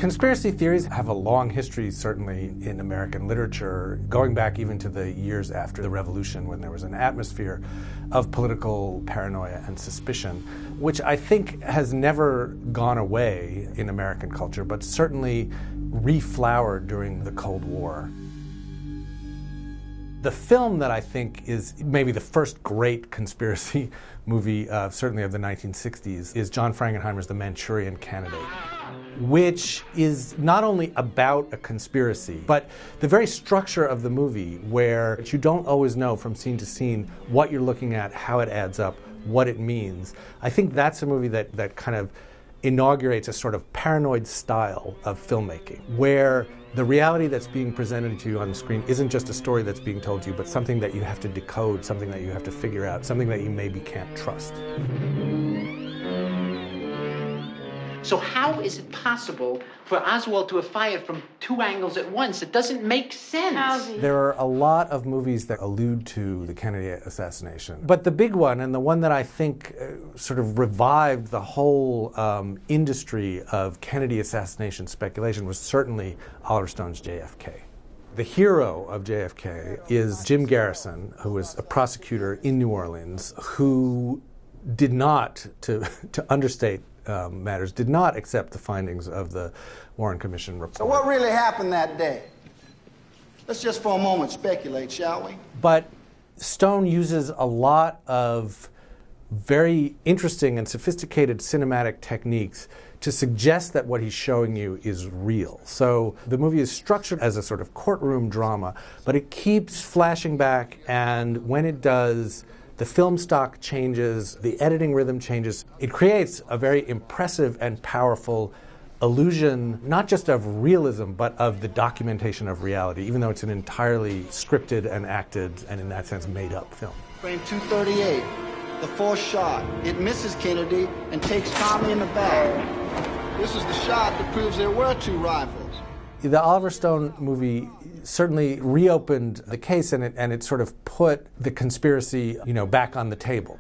Conspiracy theories have a long history, certainly, in American literature, going back even to the years after the Revolution, when there was an atmosphere of political paranoia and suspicion, which I think has never gone away in American culture, but certainly reflowered during the Cold War. The film that I think is maybe the first great conspiracy movie, certainly of the 1960s, is John Frankenheimer's The Manchurian Candidate, which is not only about a conspiracy, but the very structure of the movie, where you don't always know from scene to scene what you're looking at, how it adds up, what it means. I think that's a movie that kind of inaugurates a sort of paranoid style of filmmaking, where the reality that's being presented to you on the screen isn't just a story that's being told to you, but something that you have to decode, something that you have to figure out, something that you maybe can't trust. So how is it possible for Oswald to have fired from two angles at once? It doesn't make sense. There are a lot of movies that allude to the Kennedy assassination. But the big one, and the one that I think sort of revived the whole industry of Kennedy assassination speculation, was certainly Oliver Stone's J.F.K. The hero of J.F.K. is Jim Garrison, who was a prosecutor in New Orleans, who did not, to understate matters, did not accept the findings of the Warren Commission report. So what really happened that day? Let's just for a moment speculate, shall we? But Stone uses a lot of very interesting and sophisticated cinematic techniques to suggest that what he's showing you is real. So the movie is structured as a sort of courtroom drama, but it keeps flashing back, and when it does, the film stock changes, the editing rhythm changes. It creates a very impressive and powerful illusion, not just of realism, but of the documentation of reality, even though it's an entirely scripted and acted, and in that sense, made-up film. Frame 238, the fourth shot. It misses Kennedy and takes Tommy in the back. This is the shot that proves there were two rifles. The Oliver Stone movie certainly reopened the case, and it sort of put the conspiracy, back on the table.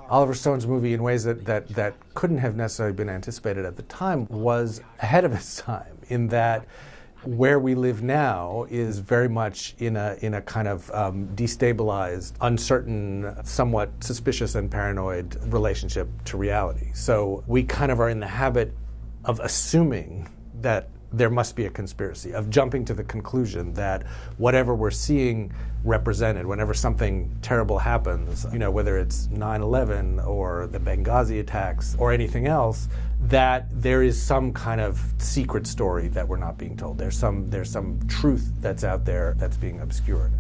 Oliver Stone's movie, in ways that couldn't have necessarily been anticipated at the time, was ahead of its time, in that where we live now is very much in a kind of destabilized, uncertain, somewhat suspicious and paranoid relationship to reality. So we kind of are in the habit of assuming that there must be a conspiracy, of jumping to the conclusion that whatever we're seeing represented, whenever something terrible happens, whether it's 9/11 or the Benghazi attacks or anything else, that there is some kind of secret story that we're not being told. There's some truth that's out there that's being obscured.